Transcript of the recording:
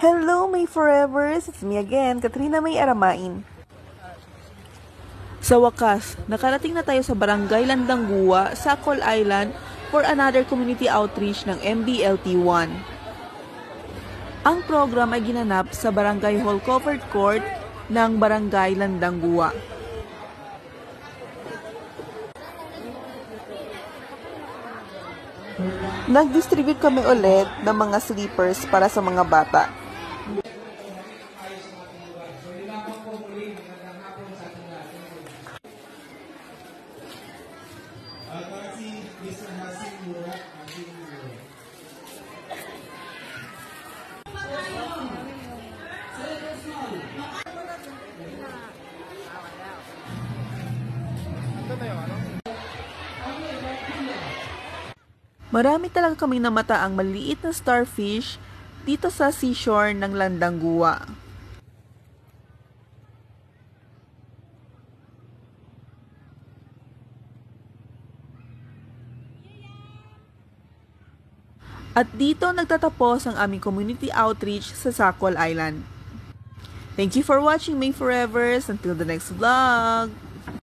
Hello, May Forevers! It's me again, Katrina May Aramain. Sa wakas, nakarating na tayo sa Barangay Landangguwa, Sacol Island for another community outreach ng MDLT1. Ang program ay ginanap sa Barangay Hall Covered Court ng Barangay Landangguwa. Nag-distribute kami ulit ng mga sleepers para sa mga bata. Marami talaga kaming namataang maliit na starfish dito sa seashore ng Landangguwa. At dito nagtatapos ang aming community outreach sa Sacol Island. Thank you for watching May Forevers. Until the next vlog!